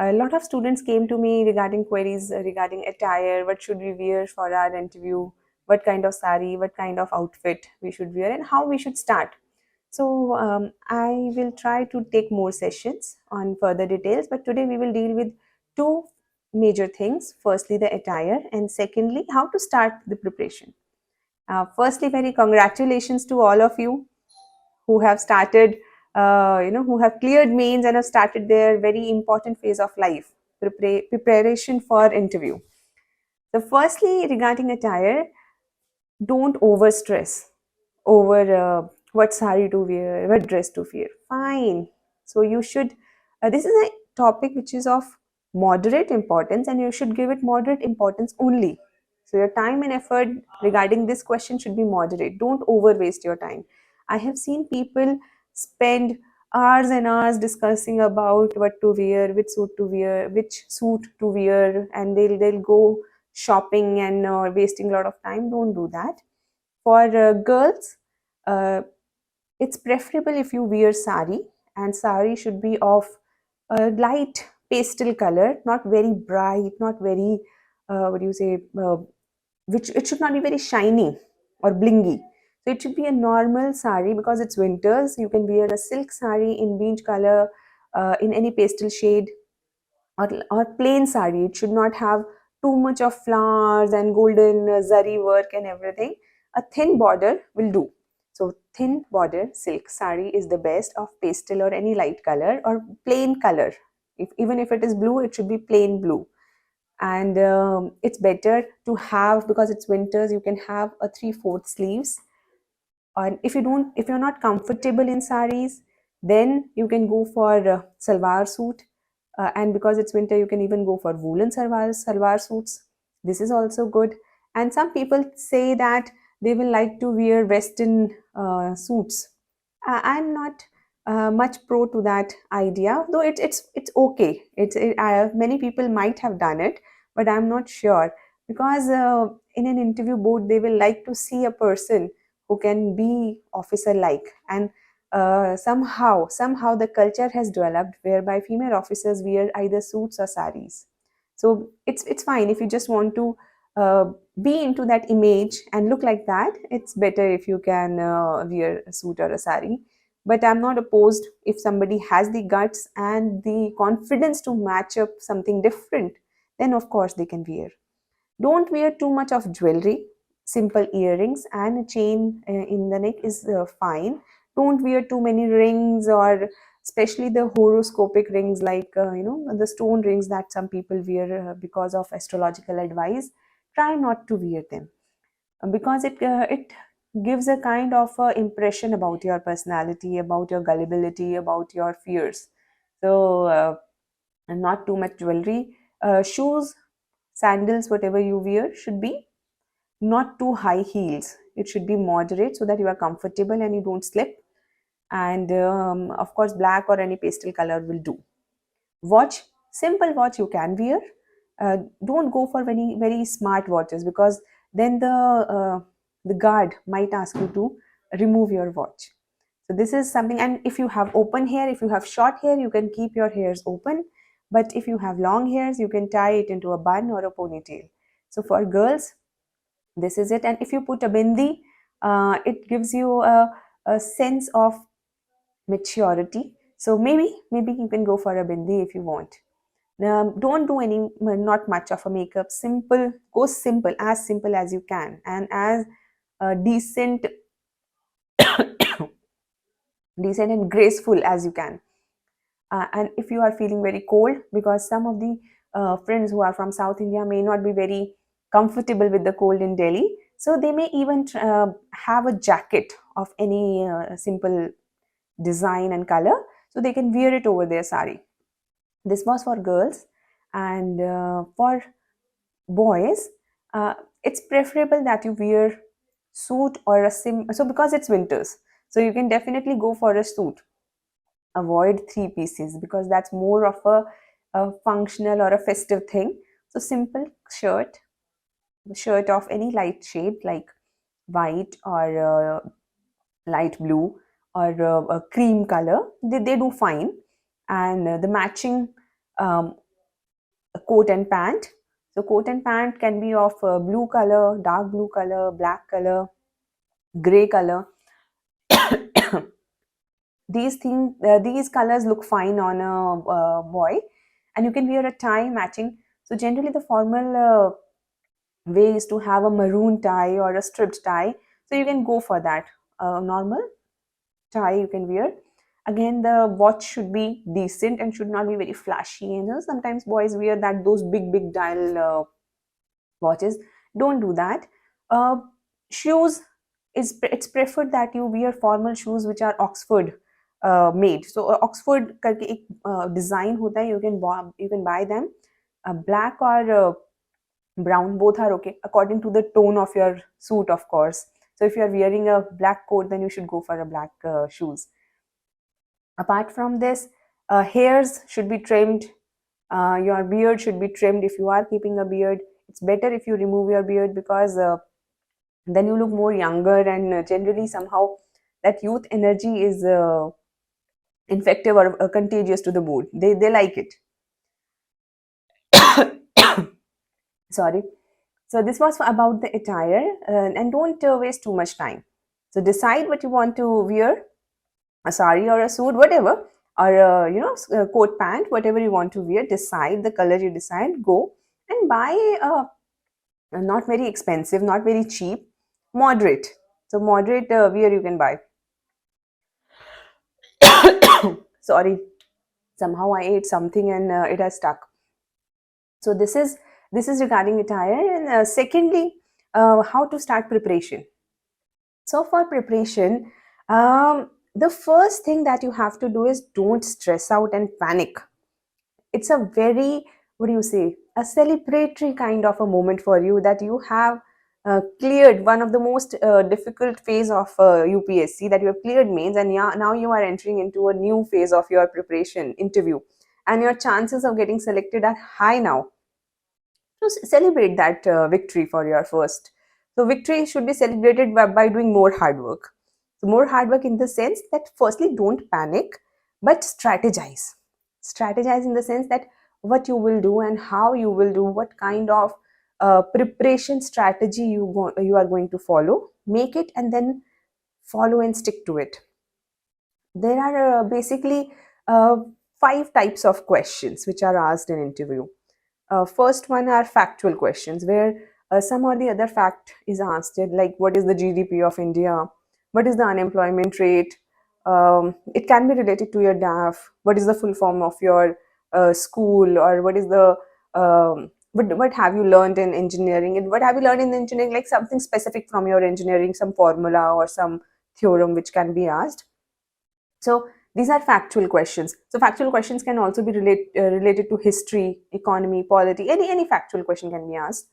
A lot of students came to me regarding queries regarding attire, what should we wear for our interview, what kind of sari, what kind of outfit we should wear, and how we should start. So I will try to take more sessions on further details, but today we will deal with two major things. Firstly, the attire, and secondly, how to start the preparation. Firstly, very congratulations to all of you who have started, who have cleared mains and have started their very important phase of life, preparation for interview. So, firstly, regarding attire, don't over stress over what sari to wear, what dress to wear. Fine. So, you should, this is a topic which is of moderate importance, and you should give it moderate importance only. So, your time and effort regarding this question should be moderate. Don't over waste your time. I have seen people spend hours and hours discussing about what to wear, which suit to wear, which suit to wear, and they'll go shopping and wasting a lot of time. Don't do that. For girls, uh, it's preferable if you wear sari, and sari should be of a light pastel color, not very bright, not very what do you say, which it should not be very shiny or blingy. So it should be a normal sari because it's winters. You can wear a silk sari in beige color, in any pastel shade, or plain sari. It should not have too much of flowers and golden zari work and everything. A thin border will do. So thin border silk sari is the best of pastel or any light color or plain color. Even if it is blue, it should be plain blue. And it's better to have, because it's winters, you can have a 3/4 sleeves. And if you're not comfortable in saris, then you can go for salwar suit, and because it's winter, you can even go for woolen salwar suits. This is also good. And some people say that they will like to wear western suits. I'm not much pro to that idea, though it's okay. Many people might have done it, but I'm not sure, because in an interview board they will like to see a person who can be officer like, and somehow the culture has developed whereby female officers wear either suits or saris. So it's fine if you just want to uh, be into that image and look like that. It's better if you can wear a suit or a sari. But I'm not opposed if somebody has the guts and the confidence to match up something different, then of course they can wear. Don't wear too much of jewelry. Simple earrings and a chain in the neck is fine. Don't wear too many rings, or especially the horoscopic rings, like the stone rings that some people wear because of astrological advice. Try not to wear them, because it gives a kind of impression about your personality, about your gullibility, about your fears. So and not too much jewelry. Shoes, sandals, whatever you wear should be not too high heels. It should be moderate so that you are comfortable and you don't slip. And of course, black or any pastel color will do. Watch, simple watch you can wear. Don't go for very very smart watches, because then the guard might ask you to remove your watch. So this is something. And if you have open hair, if you have short hair, you can keep your hairs open. But if you have long hairs, you can tie it into a bun or a ponytail. So for girls, this is it. And if you put a bindi, it gives you a sense of maturity. So maybe you can go for a bindi if you want. Don't do not much of a makeup. Simple, go simple as you can, and as decent decent and graceful as you can. And if you are feeling very cold, because some of the friends who are from South India may not be very comfortable with the cold in Delhi, so they may even have a jacket of any simple design and color, so they can wear it over their sari. This was for girls. And for boys, it's preferable that you wear suit or a so because it's winters, so you can definitely go for a suit. Avoid three pieces, because that's more of a functional or a festive thing. So simple shirt of any light shade, like white or light blue or a cream color, they do fine. And the matching coat and pant. So coat and pant can be of blue color, dark blue color, black color, gray color. These colors look fine on a boy, and you can wear a tie matching. So generally the formal way is to have a maroon tie or a stripped tie, so you can go for that. Normal tie you can wear. Again, the watch should be decent and should not be very flashy, and sometimes boys wear that those big dial watches. Don't do that. uh, Shoes, it's preferred that you wear formal shoes which are Oxford made. So Oxford करके एक design होता है, you can buy them. Black or brown, both are okay according to the tone of your suit, of course. So if you are wearing a black coat, then you should go for a black shoes. Apart from this, hairs should be trimmed. Your beard should be trimmed. If you are keeping a beard, it's better if you remove your beard, because then you look more younger, and generally somehow that youth energy is infective or contagious to the mood. They like it. Sorry. So this was about the attire, and don't waste too much time. So decide what you want to wear, a sari or a suit, whatever, or a coat pant, whatever you want to wear. Decide the color you decide. Go and buy not very expensive, not very cheap, moderate. So moderate wear you can buy. Sorry, somehow I ate something and it has stuck. So this is regarding attire, and secondly, how to start preparation. So for preparation, the first thing that you have to do is don't stress out and panic. It's a very, what do you say, a celebratory kind of a moment for you, that you have cleared one of the most difficult phase of UPSC, that you have cleared mains, and yeah, now you are entering into a new phase of your preparation interview, and your chances of getting selected are high now. So celebrate that victory for your first. So victory should be celebrated by doing more hard work. So more hard work in the sense that, firstly, don't panic, but strategize. Strategize in the sense that what you will do and how you will do, what kind of preparation strategy you are going to follow. Make it and then follow and stick to it. There are basically uh, 5 types of questions which are asked in interview. First one are factual questions, where some or the other fact is asked, like what is the GDP of India, what is the unemployment rate. It can be related to your DAF, what is the full form of your school, or what is the what have you learned in engineering, and what have you learned in engineering, like something specific from your engineering, some formula or some theorem which can be asked. So these are factual questions. So factual questions can also be related to history, economy, polity. Any factual question can be asked.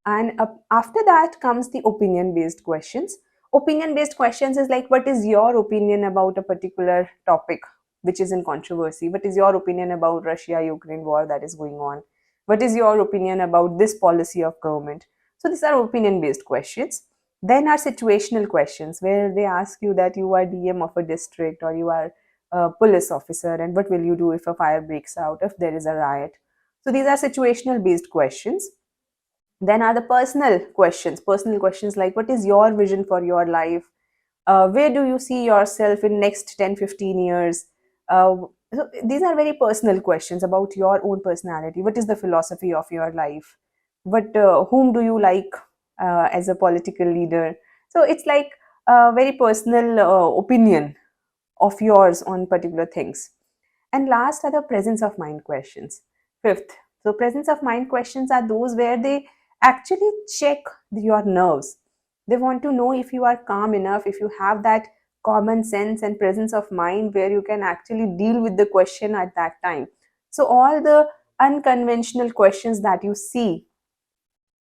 And after that comes the opinion based questions. Opinion based questions is like, what is your opinion about a particular topic which is in controversy? What is your opinion about Russia Ukraine war that is going on? What is your opinion about this policy of government? So these are opinion based questions. Then are situational questions, where they ask you that you are DM of a district, or you are a police officer, and what will you do if a fire breaks out, if there is a riot. So these are situational based questions. Then are the personal questions like, what is your vision for your life? Where do you see yourself in next 10-15 years? So these are very personal questions about your own personality. What is the philosophy of your life? Whom do you like as a political leader? So it's like a very personal opinion of yours on particular things. And last are the presence of mind questions. Fifth, so presence of mind questions are those where they actually check your nerves. They want to know if you are calm enough, if you have that common sense and presence of mind where you can actually deal with the question at that time. So all the unconventional questions that you see,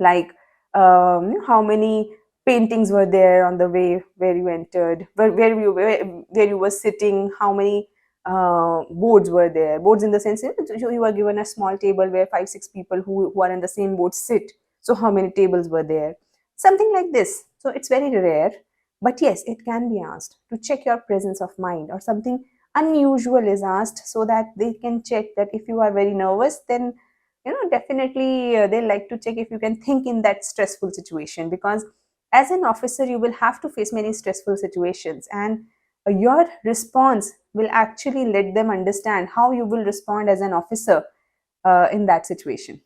like how many paintings were there on the way where you entered, where you were sitting, how many boards were there. Boards in the sense, you were given a small table where 5-6 people who are in the same boat sit. So how many tables were there? Something like this. So it's very rare, but yes, it can be asked to check your presence of mind, or something unusual is asked so that they can check that if you are very nervous, then definitely they like to check if you can think in that stressful situation, because as an officer you will have to face many stressful situations, and your response will actually let them understand how you will respond as an officer in that situation,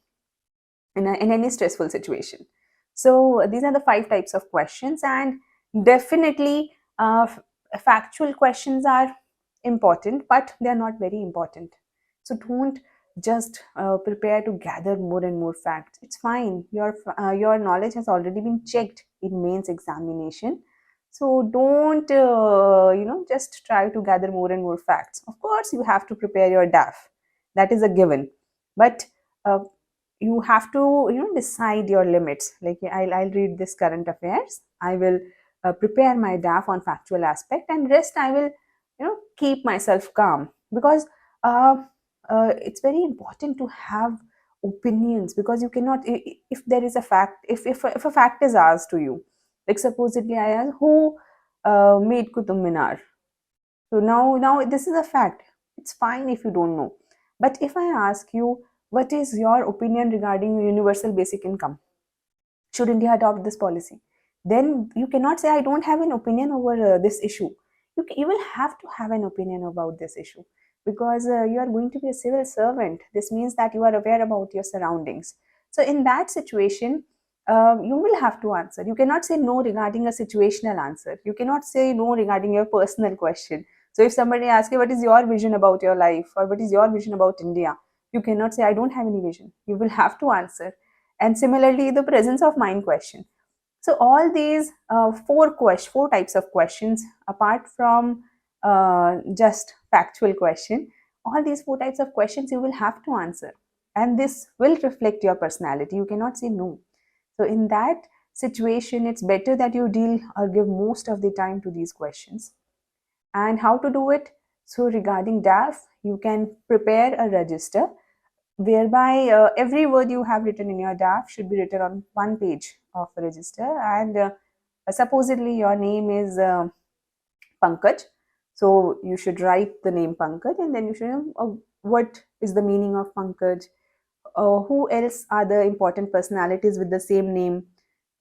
in any stressful situation. So these are the 5 types of questions, and definitely factual questions are important, but they are not very important. So don't just prepare to gather more and more facts. It's fine, your knowledge has already been checked in mains examination. So don't just try to gather more and more facts. Of course you have to prepare your DAF, that is a given, but uh, you have to decide your limits. Like I'll read this current affairs, I will prepare my DAF on factual aspect, and rest I will keep myself calm, because uh, it's very important to have opinions, because you cannot if there is a fact, if a fact is asked to you, like supposedly I ask who made Qutub Minar. So now this is a fact. It's fine if you don't know. But if I ask you, what is your opinion regarding universal basic income? Should India adopt this policy? Then you cannot say, I don't have an opinion over this issue. You will have to have an opinion about this issue, because you are going to be a civil servant. This means that you are aware about your surroundings. So, in that situation, you will have to answer. You cannot say no regarding a situational answer. You cannot say no regarding your personal question. So, if somebody asks you, what is your vision about your life, or what is your vision about India? You cannot say, I don't have any vision. You will have to answer. And similarly, the presence of mind question. So all these four types of questions, apart from just factual question, all these 4 types of questions you will have to answer, and this will reflect your personality. You cannot say no. So in that situation, it's better that you deal or give most of the time to these questions. And how to do it? So regarding DAF, you can prepare a register whereby every word you have written in your DAF should be written on one page of the register. And supposedly your name is Pankaj, so you should write the name Pankaj, and then you should what is the meaning of Pankaj, who else are the important personalities with the same name,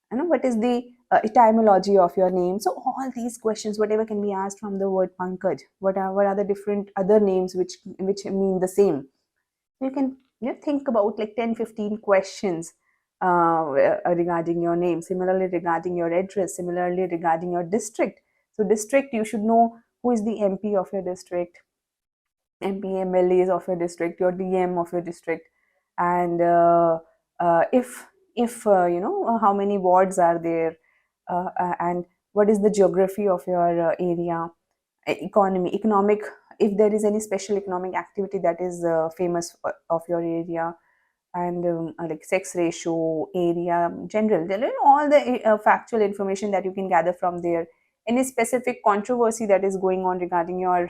what is the etymology of your name. So all these questions, whatever can be asked from the word Pankaj, what are the different other names which mean the same. You can think about like 10-15 questions regarding your name, similarly regarding your address, similarly regarding your district. So district, you should know who is the MP of your district, MP, MLAs of your district, your DM of your district, and if how many wards are there, and what is the geography of your area, economic, if there is any special economic activity that is famous of your area, and like sex ratio, area, general, all the factual information that you can gather from there. Any specific controversy that is going on regarding your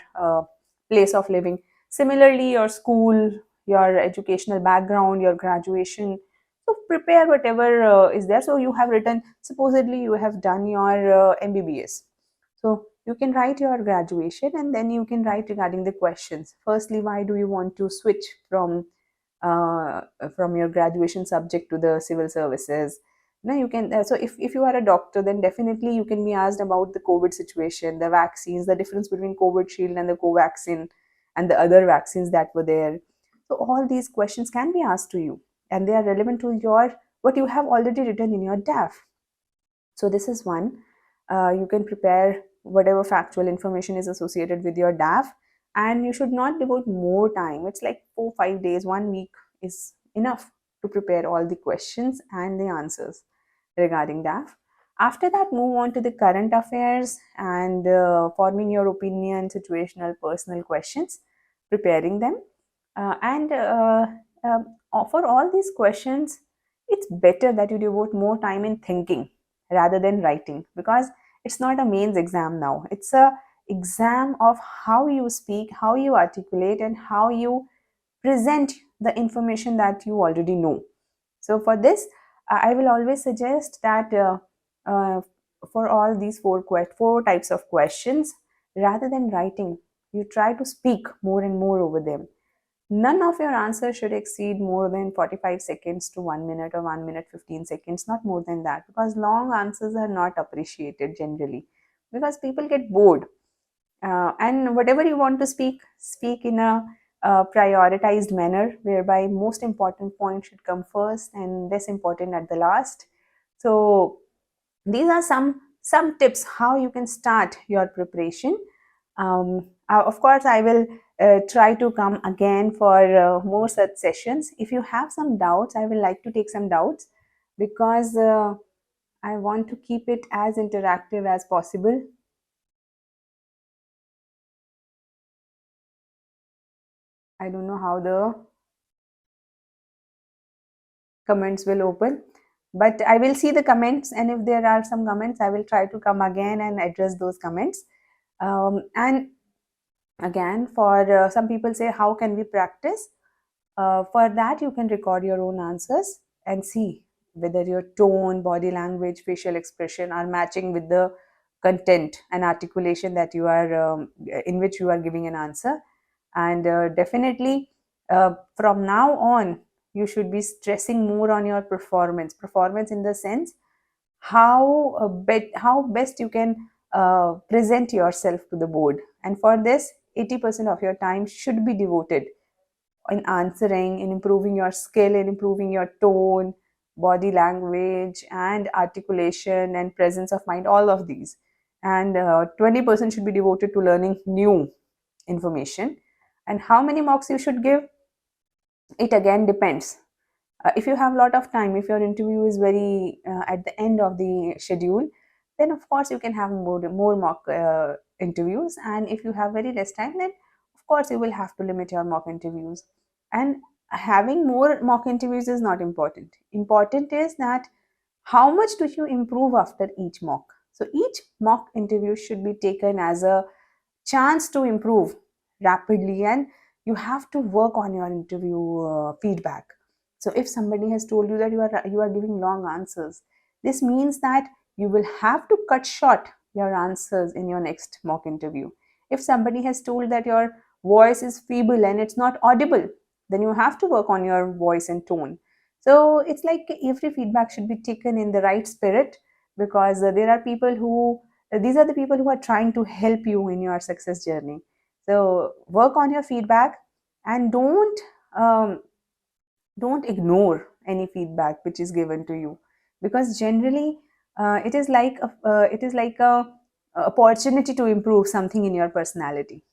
place of living. Similarly, your school, your educational background, your graduation. So prepare whatever is there. So you have written, supposedly you have done your MBBS. So you can write your graduation, and then you can write regarding the questions. Firstly, why do you want to switch uh, from your graduation subject to the civil services? Now you can so if you are a doctor, then definitely you can be asked about the COVID situation, the vaccines, the difference between COVID shield and the Covaxin, and the other vaccines that were there. So all these questions can be asked to you, and they are relevant to your what you have already written in your DAF. So this is one. You can prepare whatever factual information is associated with your DAF, and you should not devote more time. It's like 4 5 days, 1 week is enough to prepare all the questions and the answers regarding DAF. After that, move on to the current affairs and forming your opinion, situational, personal questions, preparing them. And for all these questions, it's better that you devote more time in thinking rather than writing, because it's not a mains exam now. It's a exam of how you speak, how you articulate, and how you present the information that you already know. So for this, I will always suggest that uh, for all these four types of questions, rather than writing, you try to speak more and more over them. None of your answers should exceed more than 45 seconds to 1 minute or 1 minute 15 seconds, not more than that, because long answers are not appreciated generally, because people get bored. And whatever you want to speak, speak in a prioritized manner, whereby most important point should come first and less important at the last. So these are some tips how you can start your preparation. Of course, I will try to come again for more such sessions. If you have some doubts, I will like to take some doubts, because I want to keep it as interactive as possible. I don't know how the comments will open, but I will see the comments, and if there are some comments, I will try to come again and address those comments. And again, for some people say, how can we practice? For that, you can record your own answers and see whether your tone, body language, facial expression are matching with the content and articulation that you are in which you are giving an answer. And definitely, from now on, you should be stressing more on your performance in the sense how best you can present yourself to the board. And for this, 80% of your time should be devoted in answering, in improving your skill, in improving your tone, body language, and articulation and presence of mind, all of these. And 20% should be devoted to learning new information. And how many mocks you should give, it again depends. If you have a lot of time, if your interview is very at the end of the schedule, then of course you can have more mock interviews. And if you have very less time, then of course you will have to limit your mock interviews. And having more mock interviews is not important. Important is that how much do you improve after each mock. So each mock interview should be taken as a chance to improve rapidly, and you have to work on your interview feedback. So if somebody has told you that you are giving long answers, this means that you will have to cut short your answers in your next mock interview. If somebody has told that your voice is feeble and it's not audible, then you have to work on your voice and tone. So it's like every feedback should be taken in the right spirit, because there are people who these are the people who are trying to help you in your success journey. So work on your feedback, and um, don't ignore any feedback which is given to you, because generally it is like a opportunity to improve something in your personality.